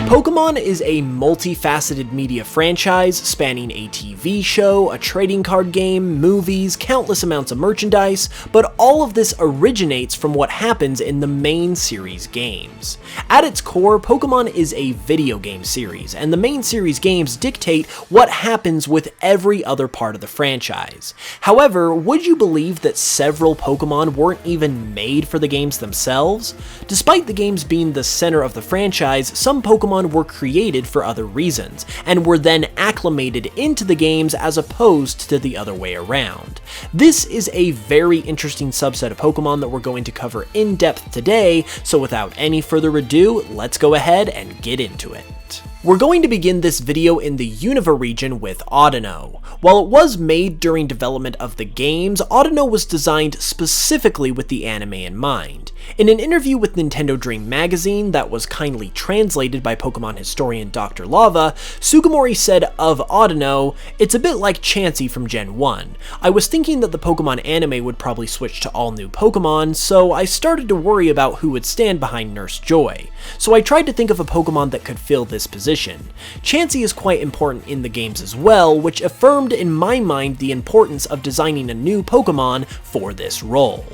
Pokémon is a multifaceted media franchise spanning a TV show, a trading card game, movies, countless amounts of merchandise, but all of this originates from what happens in the main series games. At its core, Pokémon is a video game series, and the main series games dictate what happens with every other part of the franchise. However, would you believe that several Pokémon weren't even made for the games themselves? Despite the games being the center of the franchise, some Pokémon were created for other reasons, and were then acclimated into the games as opposed to the other way around. This is a very interesting subset of Pokémon that we're going to cover in depth today, so without any further ado, let's go ahead and get into it. We're going to begin this video in the Unova region with Audino. While it was made during development of the games, Audino was designed specifically with the anime in mind. In an interview with Nintendo Dream magazine that was kindly translated by Pokemon historian Dr. Lava, Sugimori said of Audino, "It's a bit like Chansey from Gen 1. I was thinking that the Pokemon anime would probably switch to all new Pokemon, so I started to worry about who would stand behind Nurse Joy. So I tried to think of a Pokemon that could fill this position. Chansey is quite important in the games as well, which affirmed in my mind the importance of designing a new Pokemon for this role."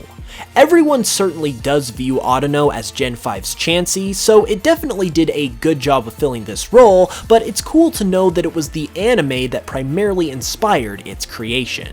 Everyone certainly does view Audino as Gen 5's Chansey, so it definitely did a good job of filling this role, but it's cool to know that it was the anime that primarily inspired its creation.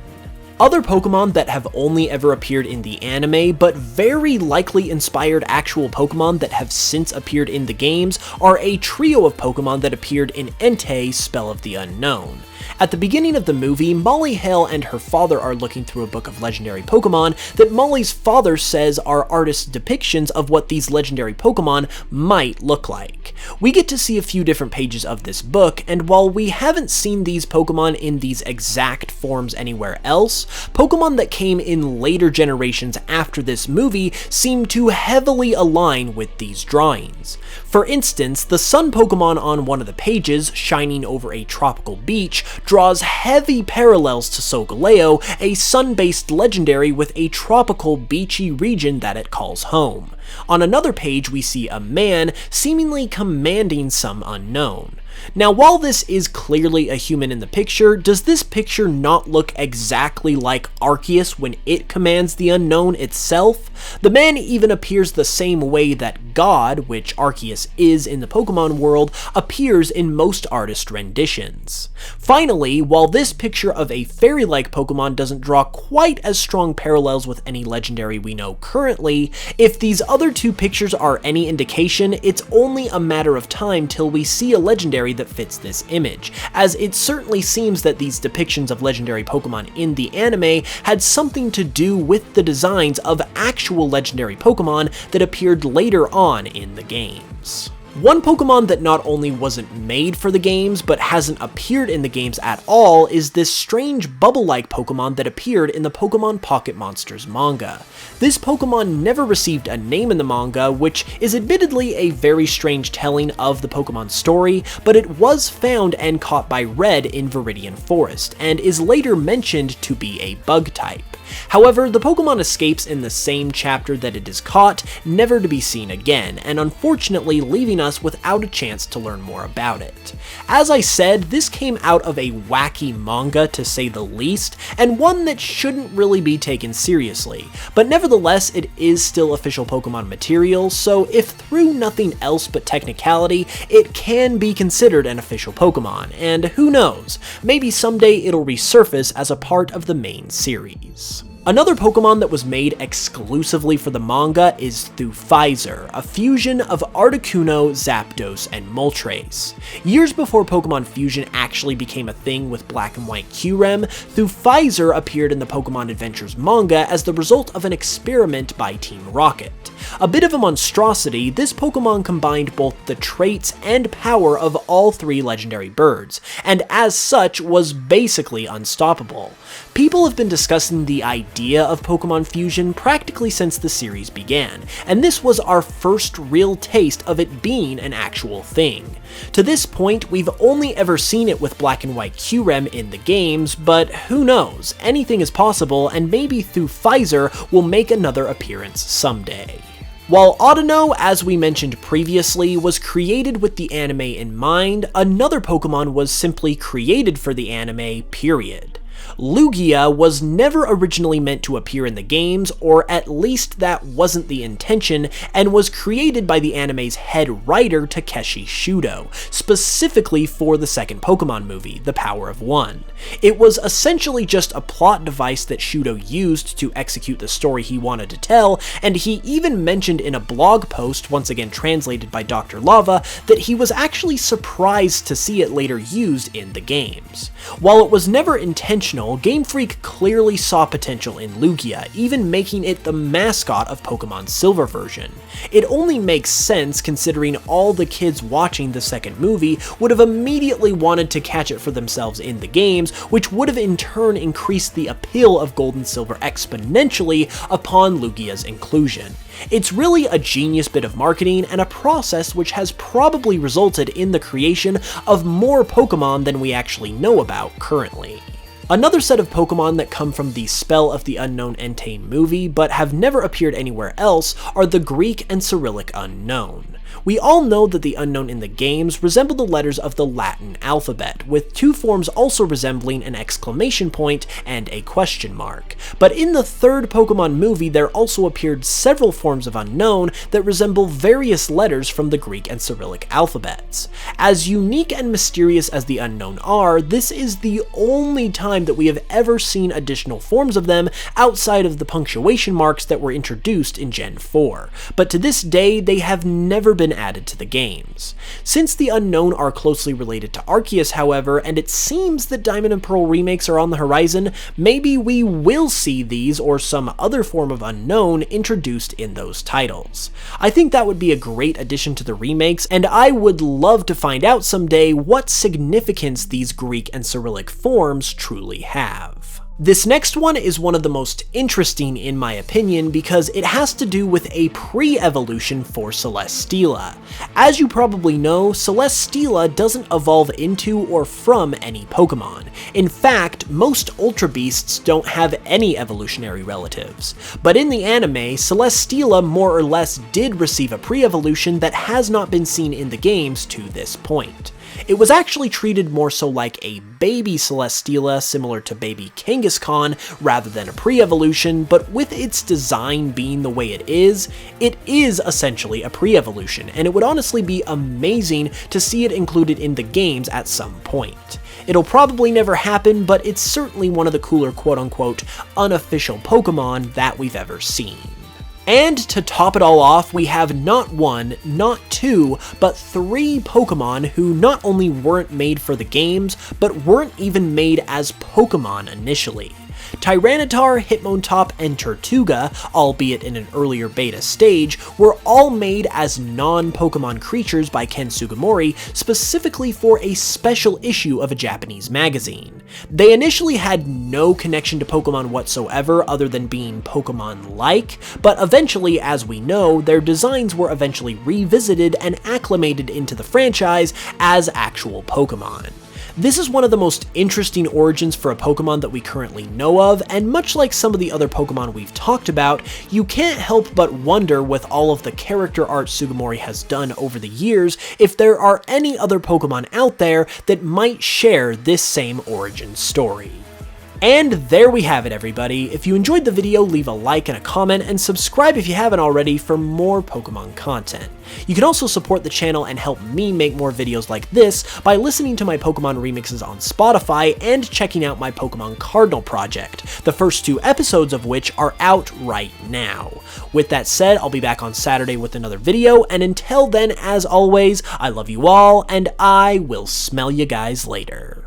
Other Pokemon that have only ever appeared in the anime, but very likely inspired actual Pokemon that have since appeared in the games, are a trio of Pokemon that appeared in Entei: Spell of the Unknown. At the beginning of the movie, Molly Hale and her father are looking through a book of legendary Pokemon that Molly's father says are artist depictions of what these legendary Pokemon might look like. We get to see a few different pages of this book, and while we haven't seen these Pokemon in these exact forms anywhere else, Pokemon that came in later generations after this movie seem to heavily align with these drawings. For instance, the sun Pokemon on one of the pages, shining over a tropical beach, draws heavy parallels to Solgaleo, a sun-based legendary with a tropical beachy region that it calls home. On another page, we see a man seemingly commanding some unknown. Now, while this is clearly a human in the picture, does this picture not look exactly like Arceus when it commands the unknown itself? The man even appears the same way that God, which Arceus is in the Pokemon world, appears in most artist renditions. Finally, while this picture of a fairy-like Pokemon doesn't draw quite as strong parallels with any legendary we know currently, if these other two pictures are any indication, it's only a matter of time till we see a legendary that fits this image, as it certainly seems that these depictions of legendary Pokemon in the anime had something to do with the designs of actual legendary Pokemon that appeared later on in the games. One Pokemon that not only wasn't made for the games, but hasn't appeared in the games at all is this strange bubble-like Pokemon that appeared in the Pokemon Pocket Monsters manga. This Pokemon never received a name in the manga, which is admittedly a very strange telling of the Pokemon story, but it was found and caught by Red in Viridian Forest, and is later mentioned to be a bug type. However, the Pokemon escapes in the same chapter that it is caught, never to be seen again, and unfortunately leaving us without a chance to learn more about it. As I said, this came out of a wacky manga to say the least, and one that shouldn't really be taken seriously, but nevertheless it is still official Pokemon material, so if through nothing else but technicality, it can be considered an official Pokemon, and who knows, maybe someday it'll resurface as a part of the main series. Another Pokemon that was made exclusively for the manga is Thuffizer, a fusion of Articuno, Zapdos, and Moltres. Years before Pokemon Fusion actually became a thing with Black and White Kyurem, Thuffizer appeared in the Pokemon Adventures manga as the result of an experiment by Team Rocket. A bit of a monstrosity, this Pokemon combined both the traits and power of all three legendary birds, and as such was basically unstoppable. People have been discussing the idea of Pokemon Fusion practically since the series began, and this was our first real taste of it being an actual thing. To this point, we've only ever seen it with Black and White Kyurem in the games, but who knows, anything is possible, and maybe Thuffizer will make another appearance someday. While Audino, as we mentioned previously, was created with the anime in mind, another Pokemon was simply created for the anime, period. Lugia was never originally meant to appear in the games, or at least that wasn't the intention, and was created by the anime's head writer Takeshi Shudo, specifically for the second Pokemon movie, The Power of One. It was essentially just a plot device that Shudo used to execute the story he wanted to tell, and he even mentioned in a blog post, once again translated by Dr. Lava, that he was actually surprised to see it later used in the games. While it was never intentional, Game Freak clearly saw potential in Lugia, even making it the mascot of Pokemon Silver version. It only makes sense considering all the kids watching the second movie would have immediately wanted to catch it for themselves in the games, which would have in turn increased the appeal of Gold and Silver exponentially upon Lugia's inclusion. It's really a genius bit of marketing and a process which has probably resulted in the creation of more Pokemon than we actually know about currently. Another set of Pokemon that come from the Spell of the Unknown Entei movie but have never appeared anywhere else are the Greek and Cyrillic Unknown. We all know that the Unknown in the games resemble the letters of the Latin alphabet, with two forms also resembling an exclamation point and a question mark. But in the third Pokemon movie, there also appeared several forms of Unknown that resemble various letters from the Greek and Cyrillic alphabets. As unique and mysterious as the Unknown are, this is the only time that we have ever seen additional forms of them outside of the punctuation marks that were introduced in Gen 4. But to this day, they have never been added to the games. Since the Unknown are closely related to Arceus, however, and it seems that Diamond and Pearl remakes are on the horizon, maybe we will see these or some other form of Unknown introduced in those titles. I think that would be a great addition to the remakes, and I would love to find out someday what significance these Greek and Cyrillic forms truly have. This next one is one of the most interesting in my opinion because it has to do with a pre-evolution for Celeste Stila. As you probably know, Celeste Stila doesn't evolve into or from any Pokemon. In fact, most Ultra Beasts don't have any evolutionary relatives. But in the anime, Celeste Stila more or less did receive a pre-evolution that has not been seen in the games to this point. It was actually treated more so like a baby Celeste Stila, similar to baby Kangaskhan, rather than a pre-evolution, but with its design being the way it is essentially a pre-evolution, and it would honestly be amazing to see it included in the games at some point. It'll probably never happen, but it's certainly one of the cooler quote-unquote unofficial Pokemon that we've ever seen. And to top it all off, we have not one, not two, but three Pokemon who not only weren't made for the games, but weren't even made as Pokemon initially. Tyranitar, Hitmontop, and Tortuga, albeit in an earlier beta stage, were all made as non-Pokemon creatures by Ken Sugimori specifically for a special issue of a Japanese magazine. They initially had no connection to Pokemon whatsoever other than being Pokemon-like, but eventually, as we know, their designs were eventually revisited and acclimated into the franchise as actual Pokemon. This is one of the most interesting origins for a Pokemon that we currently know of, and much like some of the other Pokemon we've talked about, you can't help but wonder with all of the character art Sugimori has done over the years if there are any other Pokemon out there that might share this same origin story. And there we have it, everybody. If you enjoyed the video, leave a like and a comment, and subscribe if you haven't already for more Pokemon content. You can also support the channel and help me make more videos like this by listening to my Pokemon remixes on Spotify and checking out my Pokemon Cardinal project, the first 2 episodes of which are out right now. With that said, I'll be back on Saturday with another video, and until then, as always, I love you all, and I will smell you guys later.